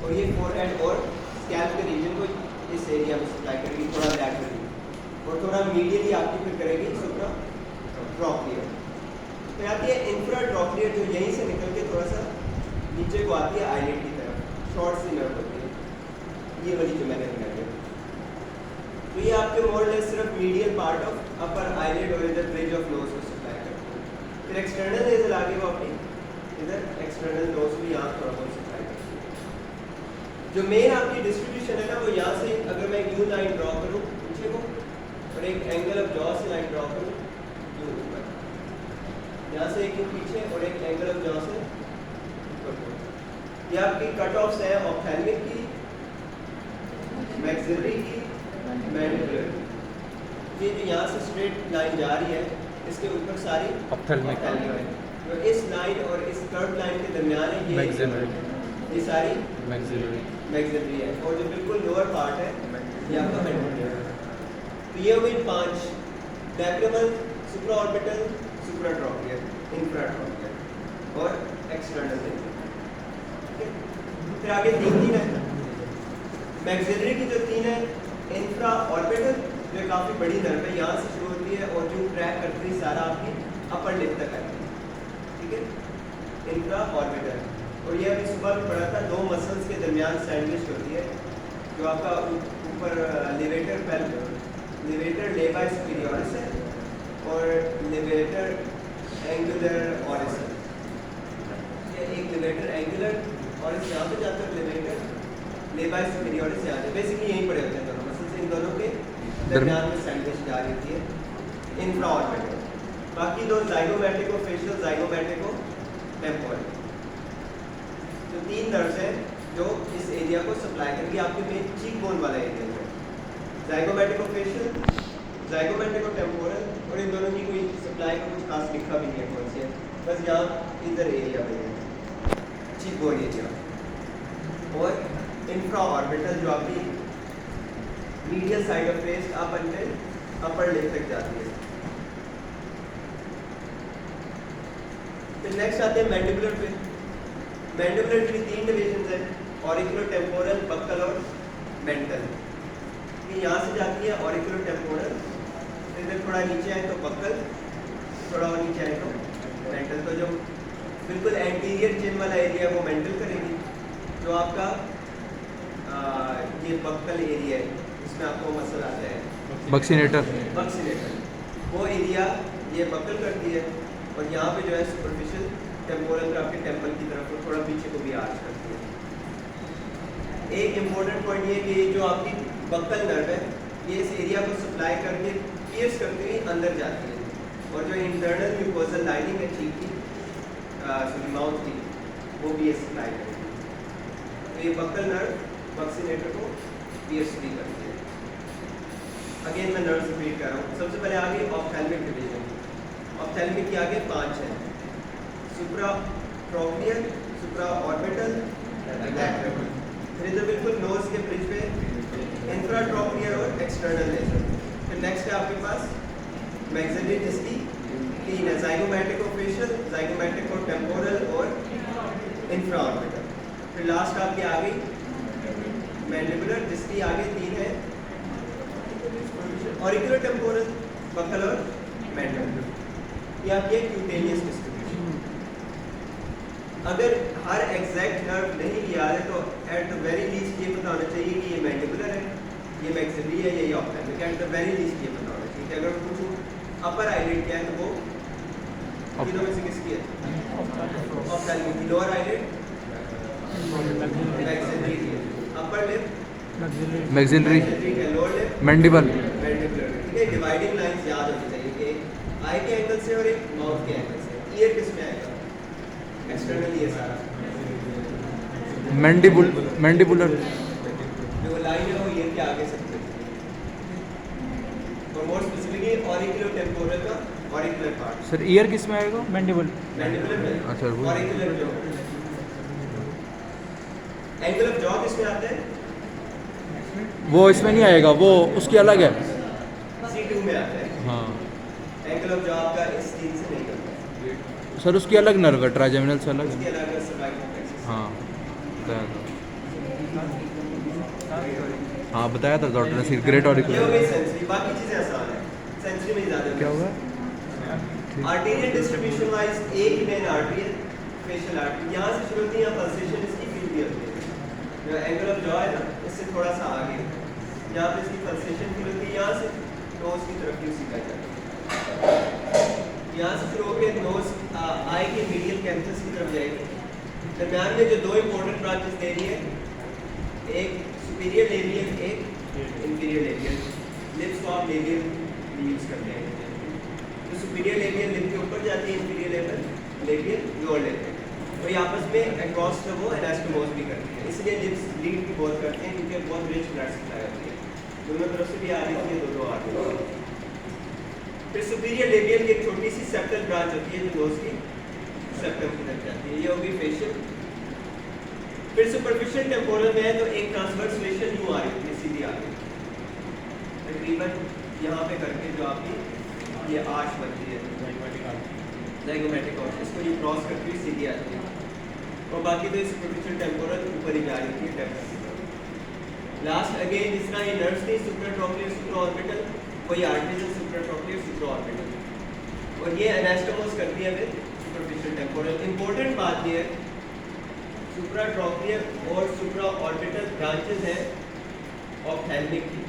और ये फोरहेड और स्कैल्प के रीजन को इस एरिया में सप्लाई करेगी, थोड़ा लैटरली, और थोड़ा मीडियली आपकी फिर करेगी सुप्रा ट्रॉक्लियर। फिर आती है इंफ्रा ट्रॉक्लियर, जो यहीं से निकल के थोड़ा सा नीचे को आती है आईलेट की तरफ, शॉर्ट सी नर्व होती है, ये वाली जो मैंने बनाई है। तो ये आपके मोर लेस सिर्फ medial part of upper eyelet और इधर ब्रिज ऑफ नोज को सप्लाई करते हैं। फिर एक्सटर्नल नेजल आगे वो अपनी इधर एक्सटर्नल नोज भी यहाँ थोड़ा बहुत सप्लाई करती है। जो मेन आपकी डिस्ट्रीब्यूशन है ना, वो यहाँ से अगर मैं यू लाइन ड्रॉ करूँ पीछे को और एक एंगल ऑफ जॉ से लाइन ड्रॉ करूँ यू ऊपर, यहाँ से एक पीछे और एक एंगल ऑफ जॉ से ऊपर को, ये आपकी कट ऑफ्स है ऑप्थेल्मिक की, मैक्सिलरी की, मैंडिबुलर। ये जो यहाँ से स्ट्रेट लाइन जा रही है इसके ऊपर सारी ऑप्थेल्मिक है, तो इस लाइन और इस कर्व लाइन के दरमियान है ये सारी मैक्सिलरी है, और जो बिल्कुल लोअर पार्ट है ये आपका मैंडिबुलर है। तो ये हुई 5, लैक्रिमल, सुप्राऑर्बिटल, सुप्राट्रॉक्लियर, इंफ्राट्रॉक्लियर और एक्सटर्नल नेजल। फिर आगे 3 है मैक्सिलरी की, जो 3 है इंफ्रा ऑर्बिटल, जो काफ़ी बड़ी नर्व है, यहाँ से शुरू होती है और जो ट्रैक करती है सारा आपकी अपर लिप तक आती है, ठीक है, इंफ्रा ऑर्बिटल। और ये अभी सुबह भी पढ़ा था, 2 मसल्स के दरमियान सैंडविच होती है, जो आपका ऊपर लेवेटर लेबा सुपीरियोरिस है और लेवेटर एंगुलर ऑरिस है। ये एक लेवेटर एंगुलर ऑरिस यहाँ पे जाता है, लेवेटर लेबा सुपीरियोरिस यहाँ से, बेसिकली यहीं पड़े होते हैं दोनों मसल्स, इन दोनों के दरमियान में सैंडविच जा रही होती है इंफ्रा ऑर्बिटल। बाकी 2 ज़ाइगोमैटिको फेशियल, ज़ाइगोमैटिको टेम्पोरल, जो 3 नर्व्स हैं जो इस एरिया को सप्लाई करेंगे, आपके मेन चीक बोन वाला एरिया है, ज़ाइगोमैटिको फेशियल, ज़ाइगोमैटिको टेम्पोरल, और इन दोनों की कोई सप्लाई का कुछ खास लिखा भी नहीं है कौन से, बस यहाँ इधर एरिया में है चीक बोन एरिया। और इंफ्रा ऑर्बिटल जो आपकी medial side of face up until upper lip तक जाती है। फिर नेक्स्ट आते हैं मैंडिबुलर पे। मैंडिबुलर की 3 डिविजन है, ऑरिकुलो टेम्पोरल, बक्कल और मेंटल। ये यहाँ से जाती है ऑरिकुलो टेम्पोरल, फिर थोड़ा नीचे आए तो बक्कल, थोड़ा और नीचे आए तो मेंटल। तो जो बिल्कुल एंटीरियर चिन वाला एरिया है वो मेंटल करेगी, जो आपका ये बक्कल एरिया है, इसमें आपको मसल आता है बक्सीनेटर, वो एरिया ये बक्कल करती है, और यहाँ पे जो है सुपरफिशियल टेम्पोरल का आपके टेम्पल की तरफ और थोड़ा पीछे को भी आर्च करती है। एक इम्पोर्टेंट पॉइंट ये कि जो आपकी बक्कल नर्व है ये इस एरिया को सप्लाई करके पियर्स करते हुए अंदर जाती है, और जो इंटरनल म्यूकोजल लाइनिंग है चीक की, सॉरी माउथ की, वो भी ये सप्लाई करती है। तो ये बक्कल नर्व बक्सीनेटर को पियर्स भी करती है। अगेन मैं नर्व्स रिपीट कर रहा हूँ। सबसे पहले आगे ऑप्थेल्मिक डिवीजन। ऑप्थेल्मिक के आगे 5 है, सुप्राट्रॉक्लियर, सुप्राऑर्बिटल, लैक्रिमल। फिर इधर बिल्कुल नोज के ब्रिज पे इंफ्राट्रॉक्लियर और एक्सटर्नल नेजल। फिर नेक्स्ट है आपके पास मैक्सिलरी, जिसकी 3 है, ज़ाइगोमैटिको फेशियल, ज़ाइगोमैटिको टेम्पोरल और इंफ्राऑर्बिटल। फिर लास्ट आपके आगे मैंडिबुलर, जिसकी आगे 3 है, ऑरिकुलो टेम्पोरल, बक्कल और मेंटल। ये आपकी है क्यूटेनियस डिस्ट्रीब्यूशन। अगर हर एग्जैक्ट नर्व नहीं याद है तो एट द वेरी लीस्ट ये पता होना चाहिए कि ये मैंडिबुलर है, ये मैक्सिलरी है, ये ऑप्थेल्मिक है। एट द वेरी लीस्ट ये पता होना चाहिए कि अगर पूछूं अपर आईलिड क्या है तो वो तीनों में से किसकी है? ऑप्थेल्मिक की। लोअर आईलिड मैक्सिलरी की, upper lip maxillary, lower lip mandible. Mandibular. ठीक है, डिवाइडिंग लाइंस याद होनी चाहिए कि एक आई के एंगल से और एक माउथ के एंगल से। ईयर किस में आएगा? एक्सटर्नल ये सारा मैंडिबुलर, जो लाइन है वो ईयर के आगे से और मोर स्पेसिफिकली ऑरिकुलो टेम्पोरल का ऑरिकुलर पार्ट। सर ईयर किस में आएगा? मैंडिबुलर में। अच्छा, वो auricular jaw. Angle of jaw किस में आता है? वो इसमें नहीं आएगा, वो उसकी अलग है। C2 में आता है। हाँ एंगल ऑफ जॉ आपका इस चीज से नहीं करता। सर, उसकी अलग नर्व है, ट्राइजेमिनल से अलग उसके है। अलग सर्वाइकल प्लेक्सस। हाँ बताया था। हाँ बताया था डॉक्टर ने ग्रेट ये हो ऑडिकुलर। गई सेंसरी, बाकी चीजें आसान है, सेंसरी में ज़्यादा क्या हुआ? आर्टेरियल डिस्ट्रीब्यूशन वाइज एक ही मेन आर्टरी है, फेशियल आर्टरी, यहाँ से शुरू होती है, यहाँ पल्सेशन इसकी फील भी होती है, जो एंगल ऑफ जॉ है ना इससे थोड़ा सा आगे, यहाँ पे इसकी पल्सेशन फील होती है, यहाँ से नोज की तरफ की उसी का जाता है, यहाँ से शुरू होकर नोज आई के मीडियल कैंसस की तरफ जाएगी, दरम्यान में जो दो इंपॉर्टेंट ब्रांचेस दे रही है, एक सुपीरियर लेबियल, एक इंफीरियर लेबियल, लिप्स को आप लेबियल यूज करते हैं, तो सुपीरियर लेबियल लिप के ऊपर जाती है, इंफीरियर लेबियल जोड़ लेते हैं, और ये आपस में अक्रॉस द वो एनास्टोमोस भी करती है, इसलिए लिप्स लीड भी बहुत करते हैं क्योंकि बहुत रिच ब्लड सप्लाई होती है, दोनों तरफ से भी आ रही है, दोनों आ रही है। फिर सुपीरियर लेबियल की एक छोटी सी सेप्टल ब्रांच होती है जो नोज की सेप्टम की तरफ जाती है, ये होगी फेशियल। फिर सुपरफिशियल टेम्पोरल में है तो एक ट्रांसवर्स फेशियल यूं आ रही है, सीधी आ रही है तकरीबन यहाँ पे करके, जो आपकी ये आर्च बनती है ज़ाइगोमैटिक आर्च, इसको ये क्रॉस करके हुई सीधी आती है, और बाकी तो सुपरफिशियल टेम्पोरल ऊपर ही जा रही है टेम्पोरल। लास्ट अगेन जिस तरह ये नर्व्स थी सुप्राट्रोक्लियर सुप्राऑर्बिटल, वही आर्टरीज सुप्राट्रोक्लियर सुप्राऑर्बिटल, और ये एनास्टोमोस करती है विद सुपरफिशियल टेम्पोरल। इंपॉर्टेंट बात ये है सुप्राट्रोक्लियर और सुप्राऑर्बिटल ब्रांचेस हैं ऑप्थेल्मिक की,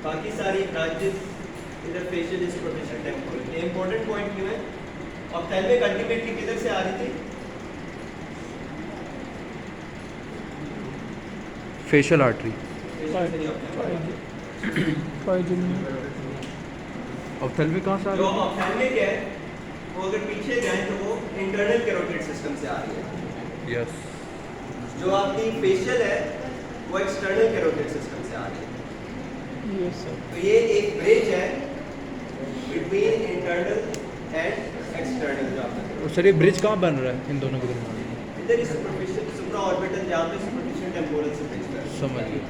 बाकी सारी ब्रांचेस इधर फेशियल सुपरफिशियल टेम्पोरल। ये इंपॉर्टेंट पॉइंट क्यों है? ऑप्थेल्मिक अल्टीमेटली किधर से आ रही थी? Facial artery. ऑप्थेल्मिक कहाँ से आ जो रही ऑप्थेल्मिक है वो अगर पीछे जाए तो वो इंटरनल कैरोटिड सिस्टम से आ रही है, है? यस। जो आपकी फेशियल है वो एक्सटर्नल कैरोटिड सिस्टम से आ रही है। Yes sir. तो ये एक ब्रिज है बिटवीन इंटरनल एंड एक्सटर्नल जो आपका और सर ये ब्रिज कहाँ बन रहा है इन दोनों के दरमियान? इधर ही सुपरफिशियल सुप्राऑर्बिटल जहाँ पे सुपरफिशियल टेम्पोरल से ब्रिज कर समझ गए।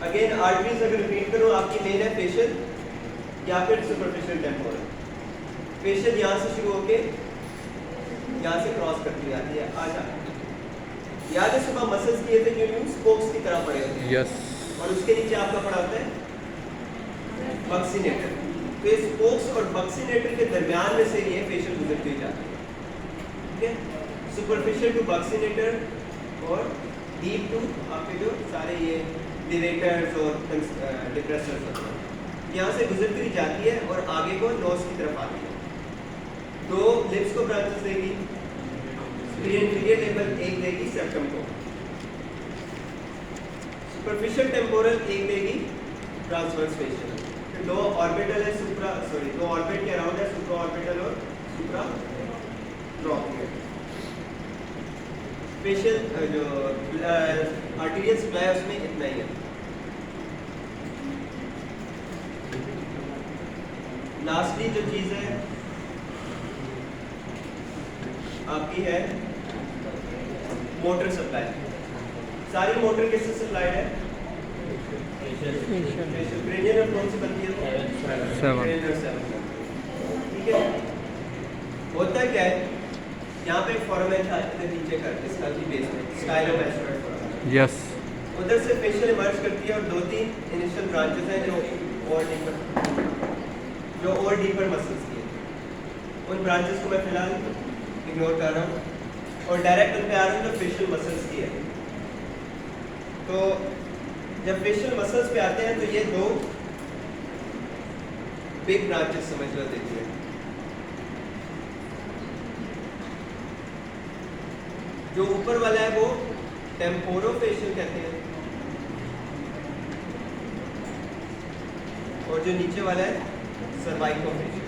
अगेन आर्टरीज अगर रिपीट करो आपकी मेन है फेशियल या फिर सुपरफिशियल टेम्पोरल। फेशियल यहाँ से शुरू होके यहाँ से क्रॉस करती जाती है, आजा याद है सुबह मसल्स किए थे जो यूं स्पोक्स की तरह पड़े होते हैं, यस। और उसके नीचे आपका पड़ा होता है बक्सीनेटर, तो ये स्पोक्स और बक्सीनेटर के दरमियान में से ये फेशियल गुजरती हुई जाती है, ठीक है। सुपरफिशियल टू बक्सीनेटर और डीप टू आपके जो सारे ये डिलेटर्स और डिप्रेसर्स होते हैं, यहाँ से गुजरती हुई जाती है और आगे को नोज की तरफ आती है। दो लिप्स को ब्रांचेस देगी, इंफीरियर लेबल एक देगी सेप्टम को, सुपरफिशियल टेम्पोरल एक देगी ट्रांसवर्स फेशियल, फिर दो ऑर्बिटल है दो ऑर्बिट के अराउंड है सुप्राऑर्बिटल और सुप्राट्रोक्लियर। फेशियल जो आर्टेरियल सप्लाई है उसमें इतना ही है। लास्टली जो चीज़ है आपकी है मोटर सप्लाई। सारी मोटर किससे सप्लाइड है? क्रेनियल नर्व कौन सी बनती है? क्रेनियल नर्व 7, ठीक है। होता क्या है, यहाँ पे एक फोरामेन था इधर नीचे कर इसका की बेस में स्टाइलोमैस्टोइड फोरामेन, यस। उधर से फेशियल इमर्ज करती है और 2-3 इनिशियल ब्रांचेस हैं जो और डीपर मसल्स की है। उन ब्रांचेस को मैं फिलहाल इग्नोर कर रहा हूँ और डायरेक्ट उन पे आ रहा हूँ जो फेशियल मसल्स की है। तो जब फेशियल मसल्स पे आते हैं तो ये दो बिग ब्रांचेस समझ लो देती है। जो ऊपर वाला है वो टेम्पोरोफेशियल कहते हैं और जो नीचे वाला है सर्वाइकोफेशियल।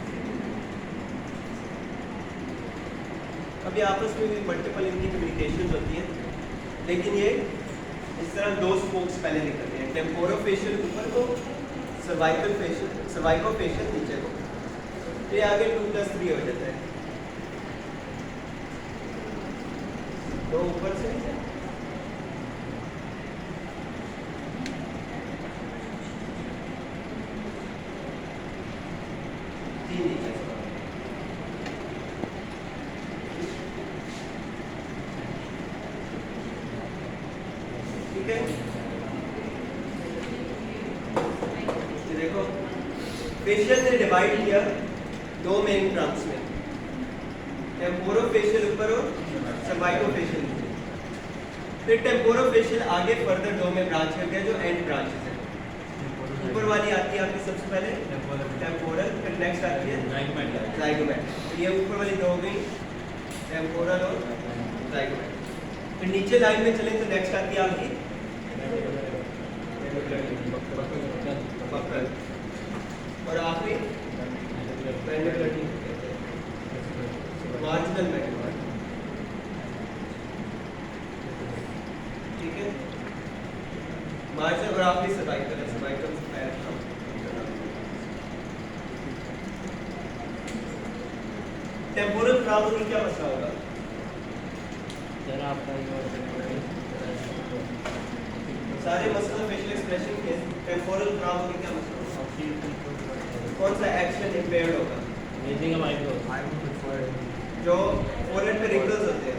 अब ये आपस में भी मल्टीपल इनकी कम्युनिकेशन होती है, लेकिन ये इस तरह दो स्पोक्स पहले निकलते हैं, टेम्पोरोफेशियल ऊपर को, सर्वाइकोफेशियल नीचे को, तो ये आगे 2+3 हो जाता है। तो ऊपर से ठीक है, ये देखो फेशियल ने डिवाइड किया दो मेन ट्रंक्स में, टेम्पोरोफेशियल ऊपर और सर्वाइकोफेशियल नीचे। फिर टेम्पोरोफेशियल आगे फर्दर दो में ब्रांच कर गया जो एंड ब्रांचेस है। ऊपर वाली आती है आपकी सबसे पहले टेम्पोरल, फिर नेक्स्ट आती है ज़ाइगोमेटिक। तो ये ऊपर वाली दो हो गई टेम्पोरल और ज़ाइगोमेटिक। फिर नीचे लाइन में चलें तो नेक्स्ट आती है आपकी बकल और आखिरी मार्जिनल मेटाकार्ड। ठीक है, मार्जिनल और आखिरी सर्वाइकल है, सर्वाइकल से पैर टेम्पोरल प्रॉब्लम में क्या मसला होगा? सारे मसले फेशियल एक्सप्रेशन के टेम्पोरल प्रॉब्लम में क्या मसला होगा? कौन सा एक्शन इम्पेयर्ड होगा? जो फोरहेड पे रिंकल्स होते हैं।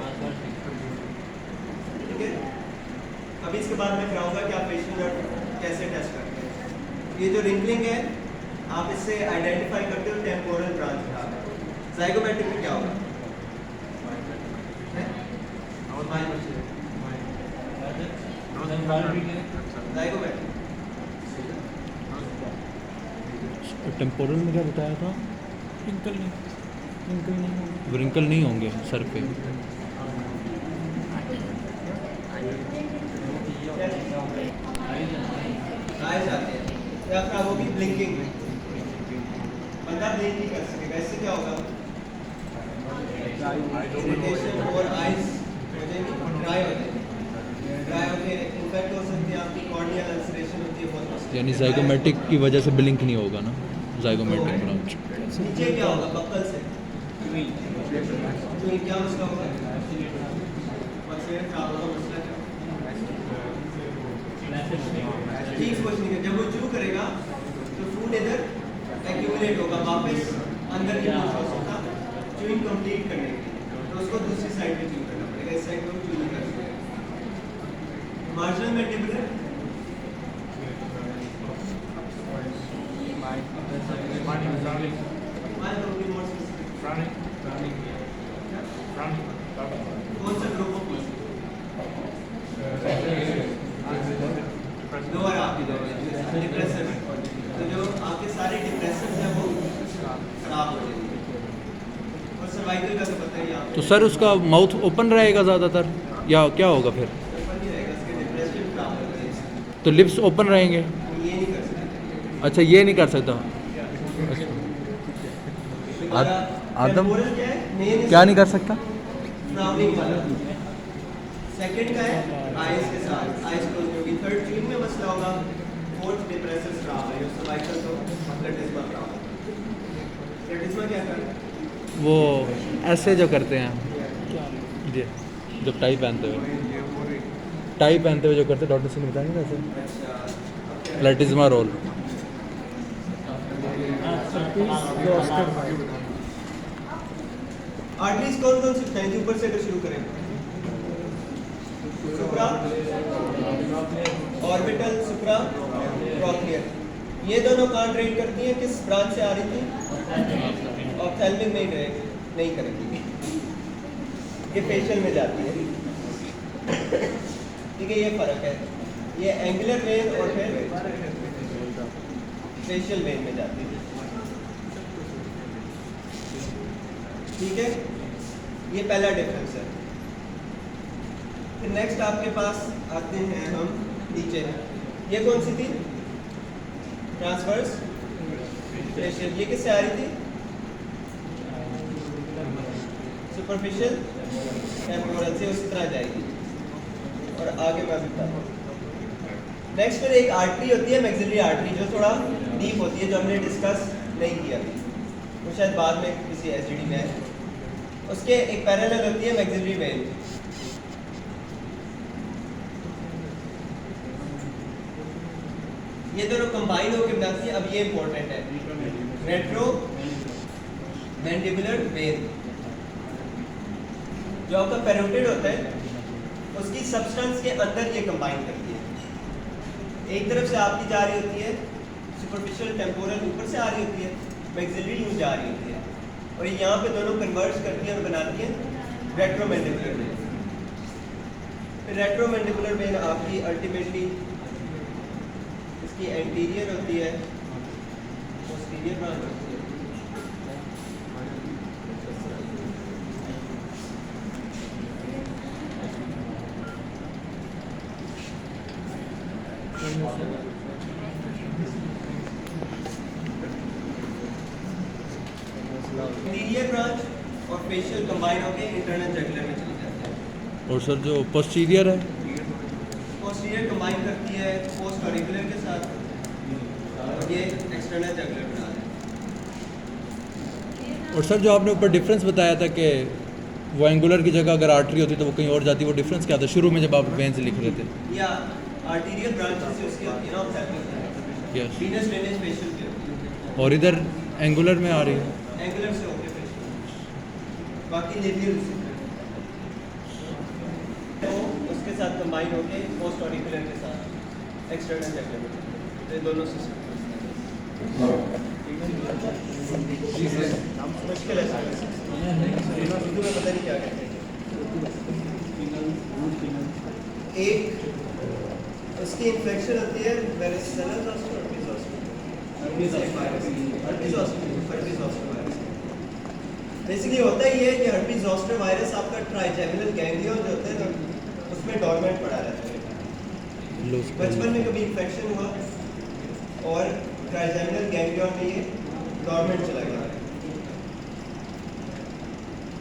ठीक है, अभी इसके बाद मैं कराऊंगा कि आप फेशियल नर्व कैसे टेस्ट करते हैं। ये जो रिंकलिंग है आप इससे आइडेंटिफाई करते हो टेम्पोरल ब्रांच का। ज़ाइगोमेटिक में क्या होगा? टेम्पोरल में क्या बताया था? रिंकल नहीं होंगे सर पे। आए जाते हैं या फिर वो भी ब्लिंकिंग में बंदा ब्लिंक नहीं कर सकेगा। इससे क्या होगा? इरिटेशन और आइज हो जाएगी, ड्राई हो जाएगी, ड्राई होके इन्फेक्ट हो सकती है, आपकी कॉर्नियल अल्सरेशन होती है बहुत। यानी ज़ाइगोमेटिक की वजह से ब्लिंक नहीं होगा ना, ज़ाइगोमेटिक ब्रांच। नीचे क्या होगा? बक्कल से तो क्या मसला होगा? ठीक क्वेश्चन है। जब वो चू करेगा तो फूड इधर एक्यूमुलेट होगा, वापस अंदर की पुश हो सकता चूइंग कंप्लीट करने के लिए, तो उसको दूसरी साइड पे चू करना पड़ेगा। इस साइड पे चू नहीं कर सकते। मार्जिनल मैंडिबुलर कौन सा ग्रुप ऑफ लोअर आपकी डिप्रेशन, तो जो आपके सारे डिप्रेशन है वो खराब हो जाएंगे। और सर्वाइकल का तो पता ही आपको। तो सर उसका माउथ ओपन रहेगा ज़्यादातर या क्या होगा फिर? ओपन नहीं रहेगा, इसके डिप्रेशन खराब हो जाएंगे। तो लिप्स ओपन रहेंगे? ये नहीं कर सकते। अच्छा, ये नहीं कर सकता। आदम क्या नहीं कर सकता? फ्राउनिंग वाला। सेकंड का है आइज के साथ, आइज क्लोज होगी। थर्ड चूइंग में मसला होगा। फोर्थ डिप्रेसर खराब है, जो सर्वाइकल तो प्लेटिस्मा खराब है। प्लेटिस्मा क्या कर? वो ऐसे जो करते हैं ये जब टाई पहनते हुए जो करते, डॉक्टर से बताएंगे कैसे? अच्छा, प्लेटिस्मा रोल। आर्टरीज कौन कौन से हैं? ऊपर से अगर शुरू करें, सुप्रा ऑर्बिटल, सुप्रा ट्रॉक्लियर। ये दोनों कहाँ ट्रेड करती हैं? किस ब्रांच से आ रही थी? ऑप्थेल्मिक नहीं करेगी, ये फेशियल में जाती है। ठीक है, ये फर्क है। ये एंगुलर वेन और फिर फेशियल वेन में जाती है। ठीक है, ये पहला डिफरेंस है। फिर नेक्स्ट आपके पास आते हैं हम नीचे। ये कौन सी थी? Transverse facial. ये किससे आ रही थी? सुपरफिशियल टेम्पोरल से, उसी तरह जाएगी। और आगे मैं बताता हूँ। नेक्स्ट फिर एक आर्टरी होती है, मैक्सिलरी आर्टरी, जो थोड़ा डीप होती है, जो हमने डिस्कस नहीं किया अभी, वो शायद बाद में किसी एसडीडी में है। उसके एक पैरेलल होती है मैक्सिलरी वेन। ये दोनों कंबाइन होकर बनाती है। अब ये इंपॉर्टेंट है, रेट्रो मैंडिबुलर वेन। जो आपका पैरोटिड होता है उसकी सब्सटेंस के अंदर ये कंबाइन करती है। एक तरफ से आपकी जा रही होती है सुपरफिशियल टेम्पोरल ऊपर से आ रही होती है, मैक्सिलरी यूँ जा रही होती है, और ये यहाँ पे दोनों कन्वर्ज करती हैं और बनाती हैं रेट्रोमैंडिबुलर वेन। फिर रेट्रोमैंडिबुलर वेन आपकी अल्टीमेटली इसकी एंटीरियर होती है, पोस्टीरियर ब्रांच होती है। इंटीरियर ब्रांच और फेशियल कंबाइन होकर इंटरनल जगुलर में चली जाती है। और सर जो पोस्टीरियर है पोस्टीरियर कंबाइन करती है पोस्ट ऑरिकुलर के साथ, और ये एक्सटर्नल जगुलर बना है। और सर जो आपने ऊपर डिफरेंस बताया था कि वो एंगुलर की जगह अगर आर्टरी होती तो वो कहीं और जाती, वो डिफरेंस क्या था शुरू में जब आप वेन्स लिख रहे थे? या आर्टीरियल ब्रांचेस से उसकी होती है ना ophthalmic, yes. Venus drainage facial की होती और इधर एंगुलर में आ रही है। है, एंगुलर से होके फेशियल, बाकी लेबियल तो उसके साथ कंबाइन होके पोस्ट ऑरिकुलर के साथ एक्सटर्नल जगुलर, तो ये दोनों सिस्टम मुश्किल है सर, उर्दू में पता नहीं क्या कहते हैं। एक उसकी इन्फेक्शन होती है वेरिसेला जोस्टर, बेसिकली होता ही है कि हर्पीज जोस्टर वायरस आपका ट्राइजेमिनल गैंग्लियन जो होते हैं ना उसमें डोरमेंट पड़ा रहता है। बचपन में कभी इन्फेक्शन हुआ और ट्राइजेमिनल गैंग्लियन में ये डोरमेंट चला गया।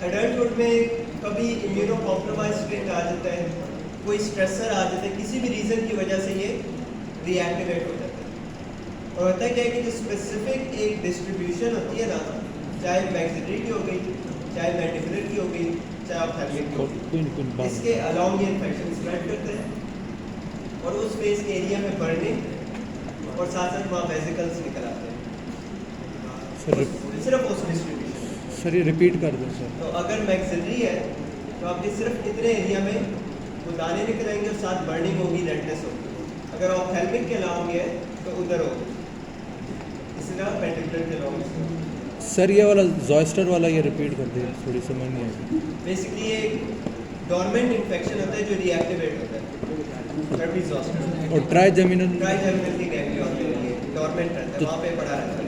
एडल्टहुड में कभी इम्यूनो कॉम्प्रोमाइज स्टेट आ जाता है, कोई स्ट्रेसर आ जाता है, किसी भी रीज़न की वजह से ये रीएक्टिवेट हो जाता है। और होता है क्या है कि जो स्पेसिफिक एक डिस्ट्रीब्यूशन होती है ना, चाहे मैक्सिलरी की हो गई, चाहे मैंडिबुलर की हो गई, चाहे ऑप्थेल्मिक की हो गई, इसके अलोंग ये इन्फेक्शन स्प्रेड करते हैं और उस फेस के एरिया में बढ़ने और साथ साथ वहाँ वेसिकल्स निकल आते हैं। सिर्फ उस डिस्ट्रीब्यूशन। सर ये रिपीट कर दो सर। तो अगर मैक्सिलरी है तो आपके सिर्फ इतने एरिया में वो दाने निकल आएंगे और साथ बर्निंग होगी, रेडनेस होगी। अगर ऑप्थेल्मिक के अलाउंग है तो उधर होगी, इसी तरह मैंडिबुलर के अलाउंग। सर ये वाला जोस्टर वाला ये रिपीट कर दे, थोड़ी समझ नहीं आई। बेसिकली ये डोरमेंट इन्फेक्शन होता है जो रिएक्टिवेट होता है, हर्पीज जोस्टर। और ट्राइजेमिनल ट्राइजेमिनल की गैंग्लियन के लिए डोरमेंट रहता है, वहाँ पे पड़ा रहता है।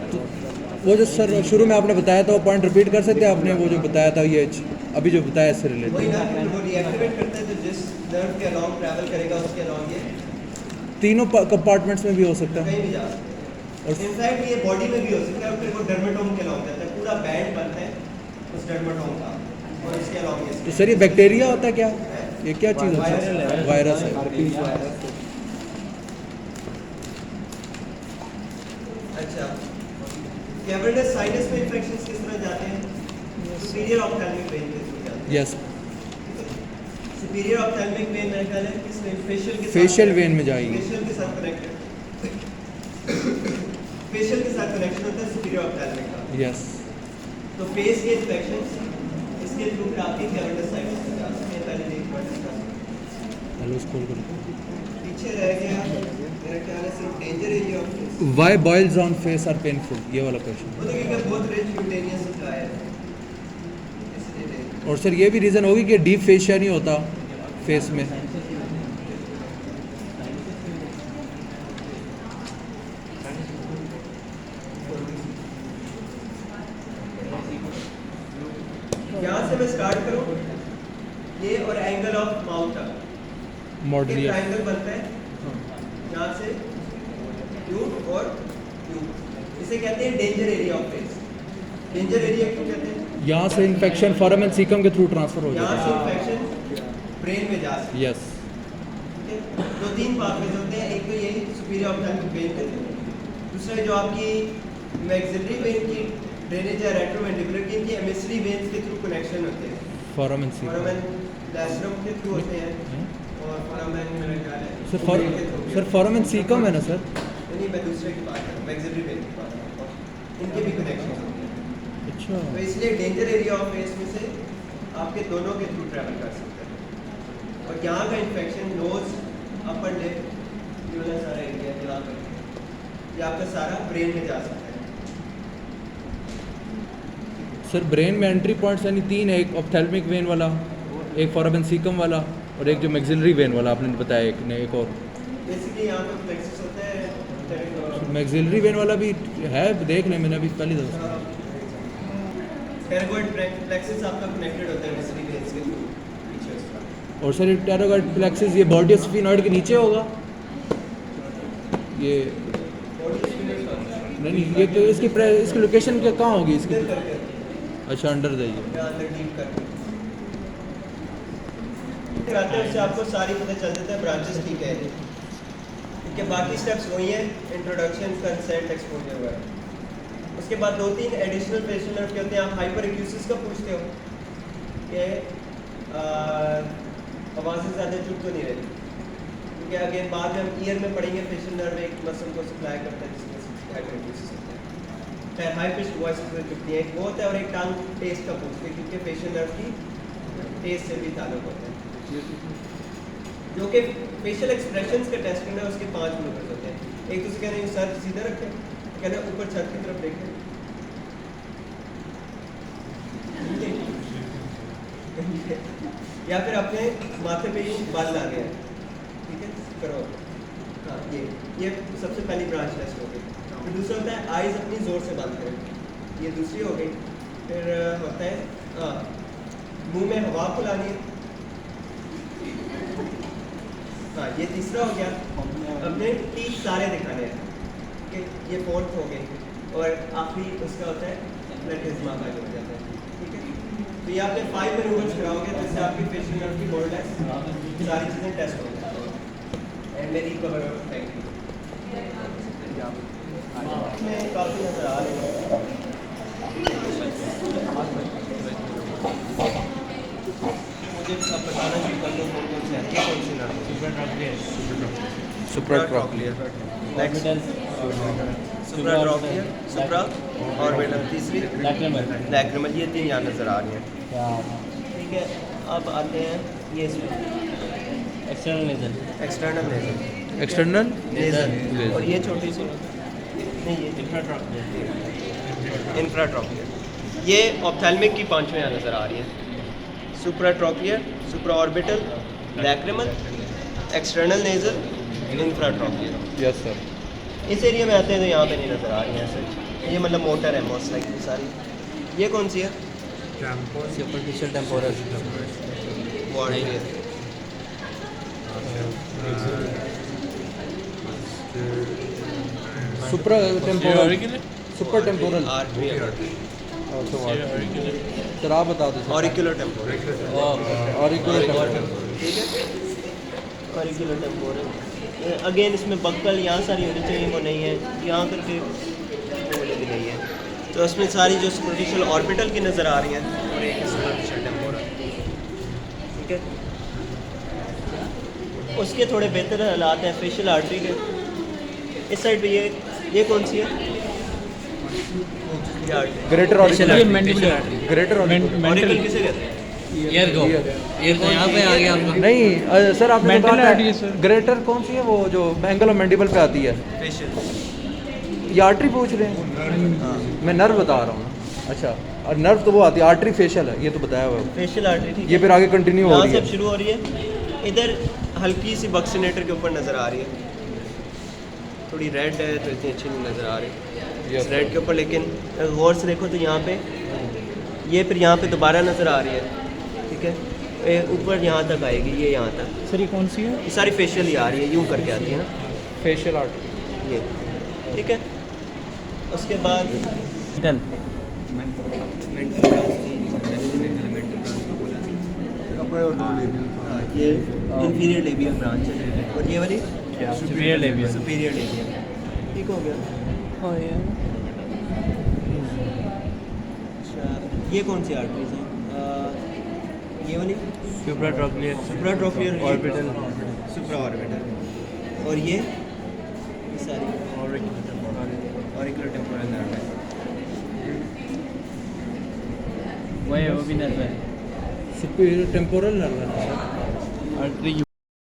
वो जो सर शुरू में आपने बताया था वो पॉइंट रिपीट कर सकते हैं आपने, वो जो बताया था ये अभी जो बताया इससे वही रिलेटेड? ना, वो रिएक्टिवेट करता है तो जिस नर्व के अलाउंग ट्रैवल करेगा उसके अलाउंग ये तीनों कंपार्टमेंट्स में भी हो सकता है। कहीं भी जा सकते हैं। इनफैक्ट ये बॉडी में भी हो सकता है और फिर वो डर्मेटोम के अलाउंग जाता है, पूरा बैंड बनता है उस डर्मेटोम का और इसके अलाउंग ये। तो सर ये बैक्टीरिया होता है क्या, ये क्या चीज़ होता है? वायरस है। अच्छा, कैवर्नस साइनस में इन्फेक्शंस किस तरह जाते हैं? सुपीरियर ऑप्थेल्मिक वेन के थ्रू जाते हैं। यस। सुपीरियर ऑप्थेल्मिक वेन मेरे ख्याल है किसमें, फेशियल वेन में जाएगी। फेशियल के साथ कनेक्टेड, फेशियल के साथ कनेक्शन होता है सुपीरियर ऑप्थेल्मिक का। यस। तो फेस के इन्फेक्शंस इसके थ्रू फिर आपकी कैवर्नस साइनस में जा सकते हैं। पहले एक बार डिस्कस हेलो स्कूल कर पीछे रह गया मेरा ख्याल है सिर्फ danger area of face. Why boils on face are painful, ये वाला क्वेश्चन। वो तो क्योंकि बहुत रिच क्यूटेनियस सप्लाई है इसलिए। और सर ये भी रीज़न होगी कि डीप फेशिया नहीं होता फेस में। यहाँ से मैं स्टार्ट करूँ ये और एंगल ऑफ माउथ तक मॉडल ट्रायंगल बनता है यहाँ से ट्यूब और ट्यूब, इसे कहते हैं danger area of face. Danger area क्यों कहते हैं? यहाँ से इन्फेक्शन फोरामेन सीकम के थ्रू ट्रांसफर हो यहाँ जाता से है। इन्फेक्शन ब्रेन में जा सकती है। यस। ठीक है, दो तीन पाथवेज होते हैं, एक तो यही सुपीरियर ऑप्थेल्मिक वेन के थ्रू, दूसरा जो आपकी मैक्सिलरी वेन की ड्रेनेज है रेट्रोमैंडिबुलर की, इनकी एमिसरी वेन्स के थ्रू कनेक्शन होते हैं। Foramen caecum. फोरामेन लैसरम के थ्रू होते हैं और फोरामेन मेरा ख्याल है सर फोरामेन सीकम है ना सर? नहीं, मैं दूसरे की बात कर रहा हूँ, मैक्सिलरी वेन की बात कर रहा हूँ, इनके भी कनेक्शन होते हैं। अच्छा। तो इसलिए डेंजर एरिया ऑफ फेस में से आपके दोनों के थ्रू ट्रैवल कर सकते हैं। और यहाँ का इन्फेक्शन नोज, अपर लिप ये वाला सारा एरिया यहाँ पे ये आपका सारा ब्रेन में जा सकता है। सर ब्रेन में एंट्री पॉइंट्स यानी 3 है, एक ऑप्थेल्मिक वेन वाला, एक फोरामेंसिकम वाला और एक जो मैक्सिलरी वेन वाला आपने बताया एक और। बेसिकली यहाँ पे प्लेक्सस होता है, मैक्सिलरी वेन वाला भी है, देख लें, मैंने अभी पहली दफ़ा। टेरागोइड प्लेक्सस आपका कनेक्टेड होता है बेसिकली वेन्स के थ्रू पीछे उसका। और सर ये टेरागोइड प्लेक्सिस ये बॉडी ऑफ स्फिनॉइड के नीचे होगा ये? नहीं नहीं, ये तो इसकी लोकेशन क्या कहाँ होगी इसकी? अच्छा अंडर द अंदर डीप करके कराते हैं, उससे आपको सारी पता चल जाता है ब्रांचेस ठीक है। ठीक है, बाकी स्टेप्स वही हैं, इंट्रोडक्शन, कंसेंट, एक्सपोजर वगैरह। उसके बाद 2-3 एडिशनल फेशियल नर्व के होते हैं। आप हाइपर एक्यूसिस का पूछते हो कि आवाज़ें ज़्यादा चुप तो नहीं रहती, क्योंकि अगेन बाद में हम ईयर में पढ़ेंगे फेशियल नर्व एक मसल को सप्लाई करता है जिसमें हाइपर एक्यूसिस होता है। खैर हाई पिच्ड वॉइस चुपती है, एक वो होता है, और एक टंग टेस्ट का पूछते हैं, क्योंकि फेशियल नर्व की टेस्ट से भी ताल्लुक होता है। जो कि फेशियल एक्सप्रेशंस के टेस्ट करना है, उसके 5 मूवमेंट्स होते हैं। एक तो कहते हैं सर सीधा रखें, कहना ऊपर छत की तरफ देखें, या फिर अपने माथे पे यूँ बाल ला गया, ठीक है, करो। हाँ, ये सबसे पहली ब्रांच टेस्ट हो गई। फिर दूसरा होता है आइज़ अपनी ज़ोर से बंद करें, ये दूसरी हो गई। फिर होता है मुंह में हवा फुलानी है, हाँ ये तीसरा हो गया। अपने टीथ सारे दिखाने हैं, ठीक है, ये 4th हो गई। और आखिरी उसका होता है प्लेटिज्मा का जो हो जाता है, ठीक है। तो ये आपने 5 मैनूवर्स कराओगे, जिससे आपकी फेशियल नर्व की मोरलेस सारी चीज़ें टेस्ट हो जाएंगी। एंड मेरी कवर थैंक यू में काफ़ी नजर आ रहे हैं। मुझे अब बताना कि कल लोग कौन से हैं, ये कौन सी नर्व? सुप्राट्रॉक्लियर, सुप्राट्रॉक्लियर, सुप्रा ऑर्बिटल, तीसरी लैक्रिमल। ये 3 यहाँ नज़र आ रही हैं, ठीक है। अब आते हैं ये इसमें एक्सटर्नल नेज़ल, एक्सटर्नल नेज़ल, और ये छोटी सी नहीं, ये इंफ्राट्रॉक्लियर। ये ऑप्थेल्मिक की 5वें यहाँ नज़र आ रही है। Supratrochlear, supra orbital, lacrimal, external nasal, infratrochlear. Yes sir. इस एरिया में आते हैं तो यहाँ पे नहीं नज़र आ रही है ऐसे। ये मतलब मोटर है मोस्ट लाइकली सारी। ये कौन सी है? सुपरफिशियल टेम्पोरल, वो आ रही है। Super temporal, super temporal artery है। सर आप बता दो। ऑरिकुलर टेम्पोरल, ऑरिकुलर टेम्पोरल, ठीक है, ऑरिकुलर टेम्पोरल। अगेन इसमें बक्कल यहाँ सारी होनी चाहिए, वो नहीं है, यहाँ करके वो वाली भी नहीं है। तो इसमें सारी जो सुपरफिशियल ऑर्बिटल की नज़र आ रही हैं, और एक सुपरफिशियल टेम्पोरल, ठीक है। उसके थोड़े बेहतर हालात हैं फेशियल आर्टरी के। इस साइड पे ये कौन सी है? ग्रेटर ऑरिकुलर, ग्रेटर ऑरिकल किसे कहते हैं? ईयर को यहाँ पे आ गया आपका। नहीं सर आपने कहा ग्रेटर कौन सी है? वो जो एंगल ऑफ मैंडिबल पे आती है, फेशियल। ये आर्टरी पूछ रहे हैं? हाँ, मैं नर्व बता रहा हूँ। अच्छा, और नर्व तो वो आती है, आर्टरी फेशियल है, ये तो बताया हुआ है। फेशियल आर्टरी, ठीक ये है। फिर आगे कंटिन्यू हो यहाँ रही से है। शुरू हो रही है, इधर हल्की सी बक्सिनेटर के ऊपर नज़र आ रही है, थोड़ी रेड है तो इतनी अच्छी नहीं नज़र आ रही इस रेड के ऊपर। लेकिन गौर से देखो तो यहाँ पे ये फिर यहाँ पे दोबारा नज़र आ रही है, ठीक है, ऊपर यहाँ तक आएगी, ये यहाँ तक। सर ये कौन सी है? ये सारी फेशियल ही आ रही है, यूँ करके आती है ना फेशियल आर्टरी, ये, ठीक है। उसके बाद ये इंफीरियर लेबियल ब्रांच है, और ये वाली सुपीरियर लेबियल। सुपीरियर लेबियल, ठीक हो गया। अच्छा, ये कौन सी आर्टरीज हैं? ये वाली सुप्राट्रॉक्लियर ऑर्बिटल, सुप्रा ऑर्बिटल, और ये सारी ऑरिकुलर टेम्पोरल नर्व है। वो भी नर्व है। सुपीरियर टेम्पोरल नर्व है। आर्टरी